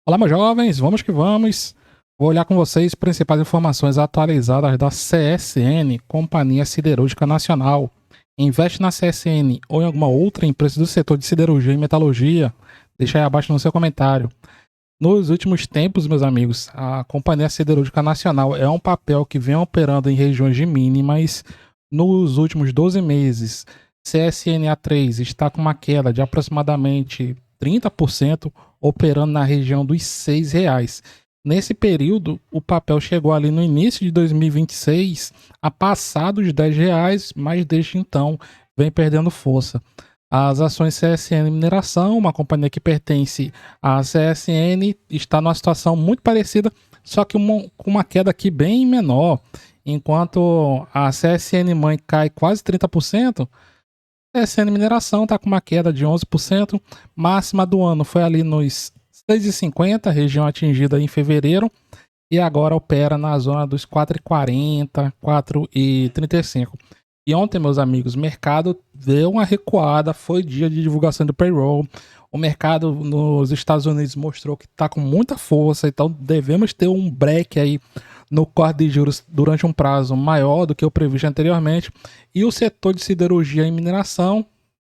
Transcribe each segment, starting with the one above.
Olá, meus jovens, vamos que vamos. Vou olhar com vocês principais informações atualizadas da CSN, Companhia Siderúrgica Nacional. Investe na CSN ou em alguma outra empresa do setor de siderurgia e metalurgia? Deixa aí abaixo no seu comentário. Nos últimos tempos, meus amigos, a Companhia Siderúrgica Nacional é um papel que vem operando em regiões de mínimas. Nos últimos 12 meses, CSNA3 está com uma queda de aproximadamente 30%, operando na região dos R$ 6. Nesse período, o papel chegou ali no início de 2026 a passar dos R$ 10, mas desde então vem perdendo força. As ações CSN Mineração, uma companhia que pertence à CSN, está numa situação muito parecida, só que com uma queda aqui bem menor. Enquanto a CSN Mãe cai quase 30%, a CSN Mineração está com uma queda de 11%. Máxima do ano foi ali nos 6,50, região atingida em fevereiro, e agora opera na zona dos 4,40, 4,35. E ontem, meus amigos, o mercado deu uma recuada, foi dia de divulgação do payroll. O mercado nos Estados Unidos mostrou que está com muita força, então devemos ter um break aí no corte de juros durante um prazo maior do que o previsto anteriormente. E o setor de siderurgia e mineração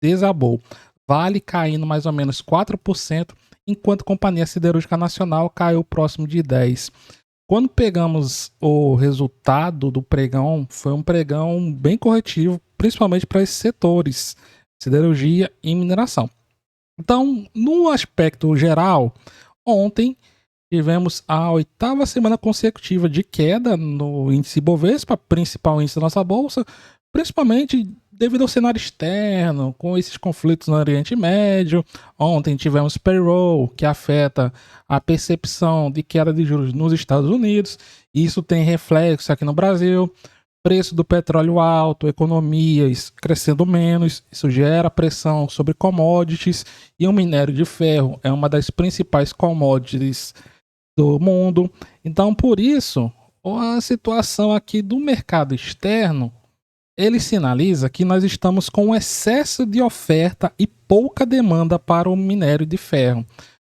desabou. Vale caindo mais ou menos 4%, enquanto a Companhia Siderúrgica Nacional caiu próximo de 10%. Quando pegamos o resultado do pregão, foi um pregão bem corretivo, principalmente para esses setores, siderurgia e mineração. Então, no aspecto geral, ontem tivemos a 8ª semana consecutiva de queda no índice Bovespa, principal índice da nossa bolsa, principalmente devido ao cenário externo, com esses conflitos no Oriente Médio. Ontem tivemos payroll, que afeta a percepção de queda de juros nos Estados Unidos. Isso tem reflexo aqui no Brasil. Preço do petróleo alto, economias crescendo menos, isso gera pressão sobre commodities, e o minério de ferro é uma das principais commodities do mundo. Então, por isso, a situação aqui do mercado externo, ele sinaliza que nós estamos com um excesso de oferta e pouca demanda para o minério de ferro.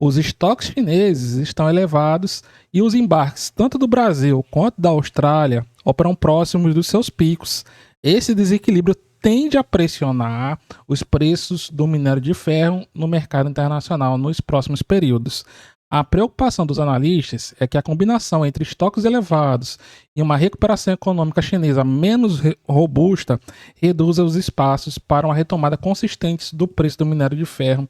Os estoques chineses estão elevados e os embarques, tanto do Brasil quanto da Austrália, operam próximos dos seus picos. Esse desequilíbrio tende a pressionar os preços do minério de ferro no mercado internacional nos próximos períodos. A preocupação dos analistas é que a combinação entre estoques elevados e uma recuperação econômica chinesa menos robusta reduza os espaços para uma retomada consistente do preço do minério de ferro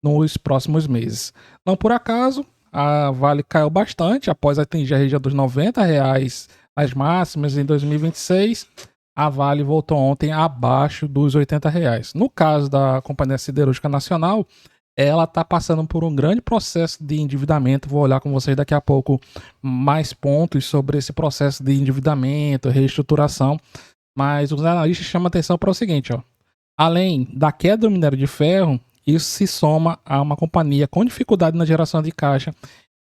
nos próximos meses. Não por acaso, a Vale caiu bastante após atingir a região dos R$ 90 nas máximas em 2026. A Vale voltou ontem abaixo dos R$ 80. No caso da Companhia Siderúrgica Nacional, ela está passando por um grande processo de endividamento. Vou olhar com vocês daqui a pouco mais pontos sobre esse processo de endividamento, reestruturação. Mas os analistas chamam atenção para o seguinte, ó. Além da queda do minério de ferro, isso se soma a uma companhia com dificuldade na geração de caixa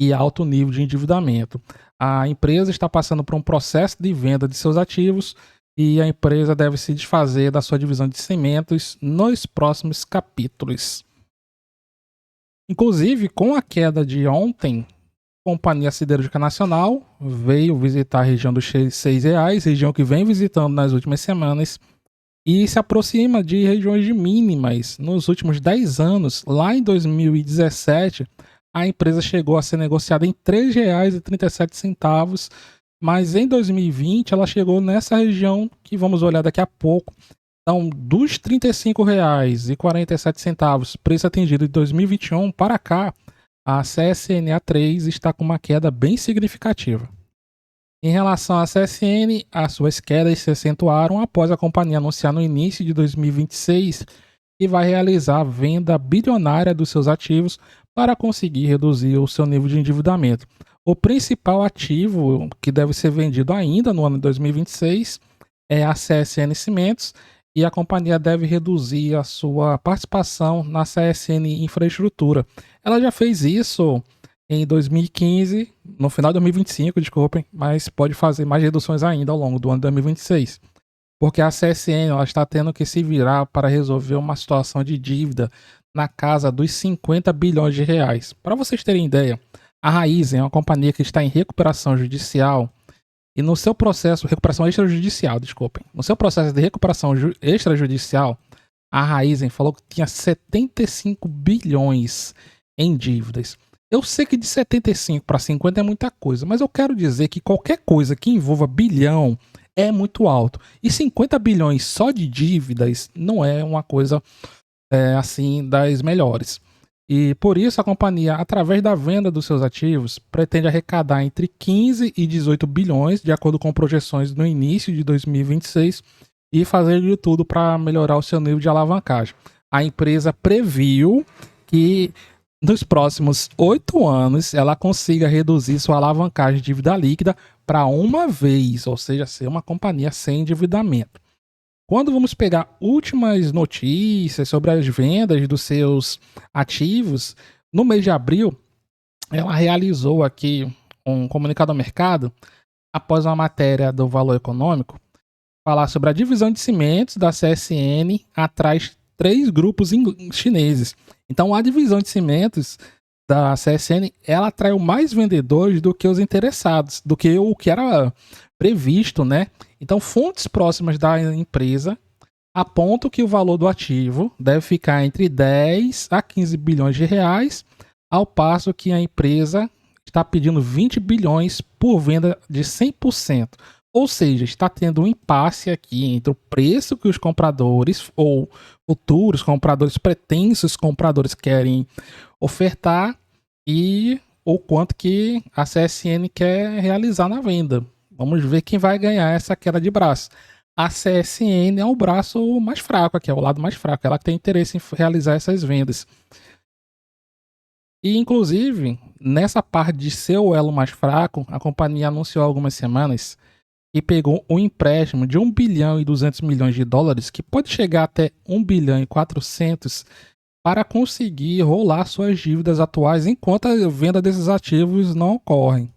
e alto nível de endividamento. A empresa está passando por um processo de venda de seus ativos e a empresa deve se desfazer da sua divisão de cimentos nos próximos capítulos. Inclusive, com a queda de ontem, a Companhia Siderúrgica Nacional veio visitar a região dos R$ 6, região que vem visitando nas últimas semanas, e se aproxima de regiões de mínimas. Nos últimos 10 anos, lá em 2017, a empresa chegou a ser negociada em R$ 3,37, mas em 2020 ela chegou nessa região que vamos olhar daqui a pouco. Então, dos R$ 35,47, preço atingido em 2021 para cá, a CSNA3 está com uma queda bem significativa. Em relação à CSN, as suas quedas se acentuaram após a companhia anunciar no início de 2026 que vai realizar a venda bilionária dos seus ativos para conseguir reduzir o seu nível de endividamento. O principal ativo que deve ser vendido ainda no ano de 2026 é a CSN Cimentos, e a companhia deve reduzir a sua participação na CSN Infraestrutura. Ela já fez isso em 2015, no final de 2025, desculpem, mas pode fazer mais reduções ainda ao longo do ano de 2026. Porque a CSN ela está tendo que se virar para resolver uma situação de dívida na casa dos 50 bilhões de reais. Para vocês terem ideia, a Raízen é uma companhia que está em recuperação judicial e no seu processo, recuperação extrajudicial, desculpem, no seu processo de recuperação extrajudicial, a Raízen falou que tinha 75 bilhões em dívidas. Eu sei que de 75 para 50 é muita coisa, mas eu quero dizer que qualquer coisa que envolva bilhão é muito alto. E 50 bilhões só de dívidas não é uma coisa assim das melhores. E por isso a companhia, através da venda dos seus ativos, pretende arrecadar entre 15 e 18 bilhões, de acordo com projeções no início de 2026, e fazer de tudo para melhorar o seu nível de alavancagem. A empresa previu que nos próximos 8 anos ela consiga reduzir sua alavancagem de dívida líquida para uma vez, ou seja, ser uma companhia sem endividamento. Quando vamos pegar últimas notícias sobre as vendas dos seus ativos, no mês de abril, ela realizou aqui um comunicado ao mercado, após uma matéria do Valor Econômico, falar sobre a divisão de cimentos da CSN atrás 3 grupos chineses. Então, a divisão de cimentos da CSN, ela atraiu mais vendedores do que os interessados, do que o que era previsto, né? Então, fontes próximas da empresa apontam que o valor do ativo deve ficar entre 10 a 15 bilhões de reais, ao passo que a empresa está pedindo 20 bilhões por venda de 100%. Ou seja, está tendo um impasse aqui entre o preço que os compradores ou futuros compradores, pretensos compradores querem ofertar e o quanto que a CSN quer realizar na venda. Vamos ver quem vai ganhar essa queda de braço. A CSN é o braço mais fraco aqui, é o lado mais fraco. Ela tem interesse em realizar essas vendas. E, inclusive, nessa parte de ser o elo mais fraco, a companhia anunciou há algumas semanas e pegou um empréstimo de 1 bilhão e 200 milhões de dólares, que pode chegar até 1 bilhão e 400, para conseguir rolar suas dívidas atuais enquanto a venda desses ativos não ocorre.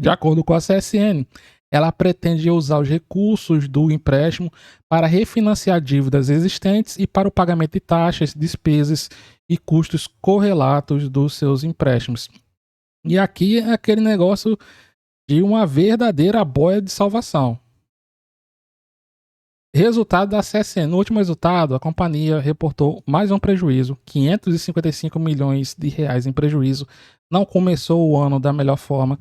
De acordo com a CSN, ela pretende usar os recursos do empréstimo para refinanciar dívidas existentes e para o pagamento de taxas, despesas e custos correlatos dos seus empréstimos. E aqui é aquele negócio de uma verdadeira boia de salvação. Resultado da CSN. No último resultado, a companhia reportou mais um prejuízo, 555 milhões de reais em prejuízo. Não começou o ano da melhor forma,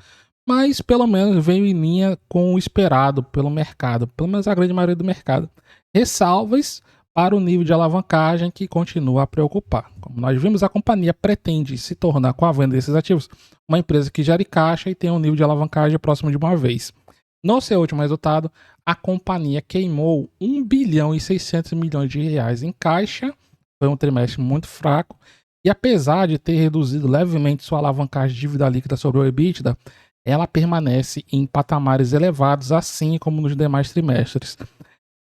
mas pelo menos veio em linha com o esperado pelo mercado, pelo menos a grande maioria do mercado. Ressalvas para o nível de alavancagem que continua a preocupar. Como nós vimos, a companhia pretende se tornar, com a venda desses ativos, uma empresa que gere caixa e tem um nível de alavancagem próximo de uma vez. No seu último resultado, a companhia queimou 1 bilhão e 600 milhões de reais em caixa, foi um trimestre muito fraco, e apesar de ter reduzido levemente sua alavancagem de dívida líquida sobre o EBITDA, ela permanece em patamares elevados, assim como nos demais trimestres.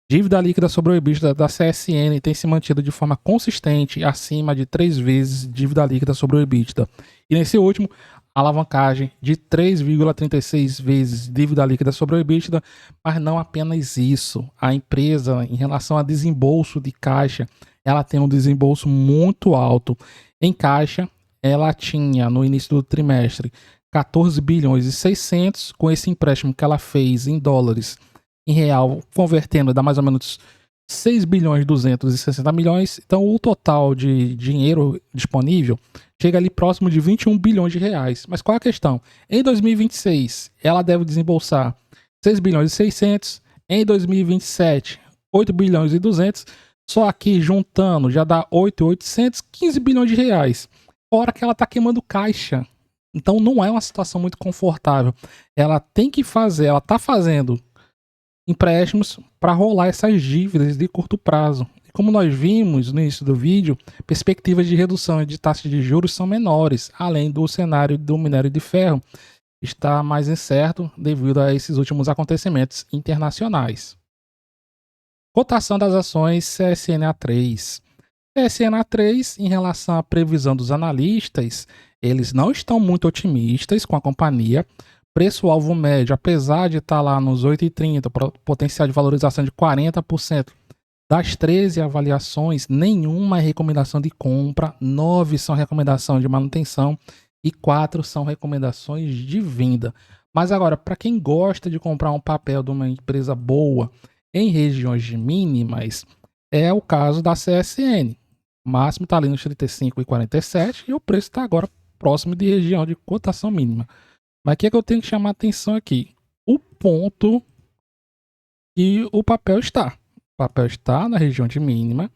Dívida líquida sobre o EBITDA da CSN tem se mantido de forma consistente acima de 3 vezes dívida líquida sobre o EBITDA. E nesse último, alavancagem de 3,36 vezes dívida líquida sobre o EBITDA, mas não apenas isso. A empresa, em relação a desembolso de caixa, ela tem um desembolso muito alto. Em caixa, ela tinha no início do trimestre 14 bilhões e 600, com esse empréstimo que ela fez em dólares, em real, convertendo, dá mais ou menos 6 bilhões e 260 milhões. Então, o total de dinheiro disponível chega ali próximo de 21 bilhões de reais. Mas qual é a questão? Em 2026, ela deve desembolsar 6 bilhões e 600. Em 2027, 8 bilhões e 200. Só aqui, juntando, já dá 8.800, 15 bilhões de reais. Fora que ela está queimando caixa. Então, não é uma situação muito confortável. Ela tem que fazer, ela está fazendo empréstimos para rolar essas dívidas de curto prazo. E como nós vimos no início do vídeo, perspectivas de redução de taxas de juros são menores, além do cenário do minério de ferro está mais incerto devido a esses últimos acontecimentos internacionais. Cotação das ações CSNA3. CSNA3, em relação à previsão dos analistas, eles não estão muito otimistas com a companhia. Preço-alvo médio, apesar de estar lá nos 8,30, potencial de valorização de 40%, Das 13 avaliações, nenhuma é recomendação de compra, 9 são recomendação de manutenção e 4 são recomendações de venda. Mas agora, para quem gosta de comprar um papel de uma empresa boa em regiões mínimas, é o caso da CSN. O máximo está ali nos 35 e 47 e o preço está agora próximo de região de cotação mínima. Mas o que é que eu tenho que chamar a atenção aqui? O ponto que o papel está. O papel está na região de mínima.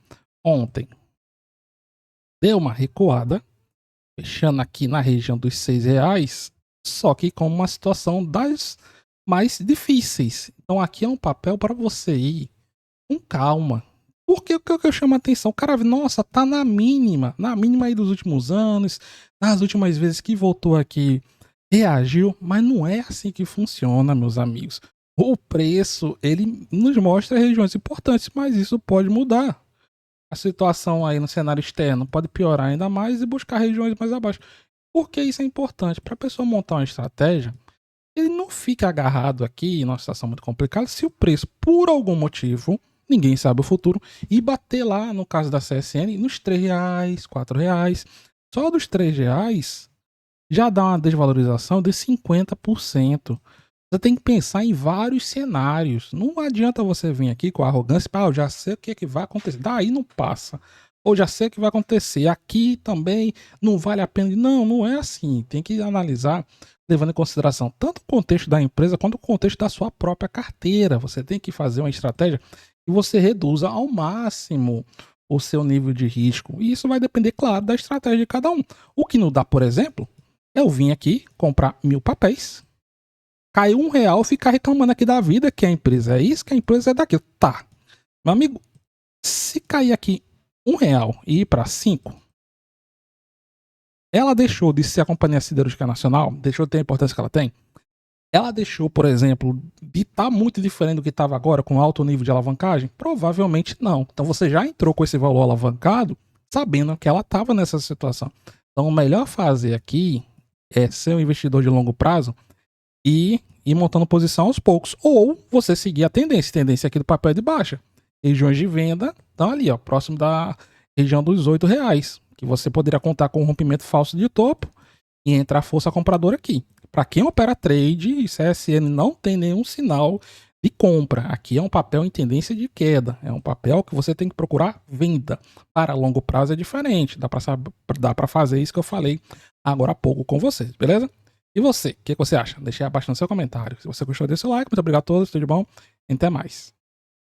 Ontem deu uma recuada, fechando aqui na região dos R$ 6, só que com uma situação das mais difíceis. Então aqui é um papel para você ir com calma. Porque o que eu chamo a atenção? O cara, nossa, tá na mínima aí dos últimos anos, nas últimas vezes que voltou aqui, reagiu, mas não é assim que funciona, meus amigos. O preço, ele nos mostra regiões importantes, mas isso pode mudar. A situação aí no cenário externo pode piorar ainda mais e buscar regiões mais abaixo. Por que isso é importante? Para a pessoa montar uma estratégia, ele não fica agarrado aqui numa situação muito complicada se o preço, por algum motivo, ninguém sabe o futuro, e bater lá, no caso da CSN, nos R$ 3, R$ 4. Só dos R$ 3 já dá uma desvalorização de 50%. Você tem que pensar em vários cenários. Não adianta você vir aqui com a arrogância, eu já sei o que, é que vai acontecer. Daí não passa. Ou já sei o que vai acontecer. Aqui também não vale a pena. Não, não é assim. Tem que analisar, levando em consideração tanto o contexto da empresa quanto o contexto da sua própria carteira. Você tem que fazer uma estratégia que você reduza ao máximo o seu nível de risco. E isso vai depender, claro, da estratégia de cada um. O que não dá, por exemplo, eu vim aqui comprar 1.000 papéis. Caiu R$ 1, ficar reclamando aqui da vida que a empresa é isso, que a empresa é daquilo. Tá. Meu amigo, se cair aqui R$ 1 e ir para 5, ela deixou de ser a Companhia Siderúrgica Nacional, deixou de ter a importância que ela tem. Ela deixou, por exemplo, de estar muito diferente do que estava agora, com alto nível de alavancagem? Provavelmente não. Então você já entrou com esse valor alavancado, sabendo que ela estava nessa situação. Então o melhor fazer aqui é ser um investidor de longo prazo e ir montando posição aos poucos. Ou você seguir a tendência. Tendência aqui do papel é de baixa. Regiões de venda estão ali, ó, próximo da região dos R$ 8, que você poderia contar com um rompimento falso de topo e entrar força compradora aqui. Para quem opera trade, CSN não tem nenhum sinal de compra. Aqui é um papel em tendência de queda. É um papel que você tem que procurar venda. Para longo prazo é diferente. Dá para fazer isso que eu falei agora há pouco com vocês, beleza? E você, o que você acha? Deixe aí abaixo no seu comentário. Se você gostou, deixa o like. Muito obrigado a todos, tudo de bom? E até mais.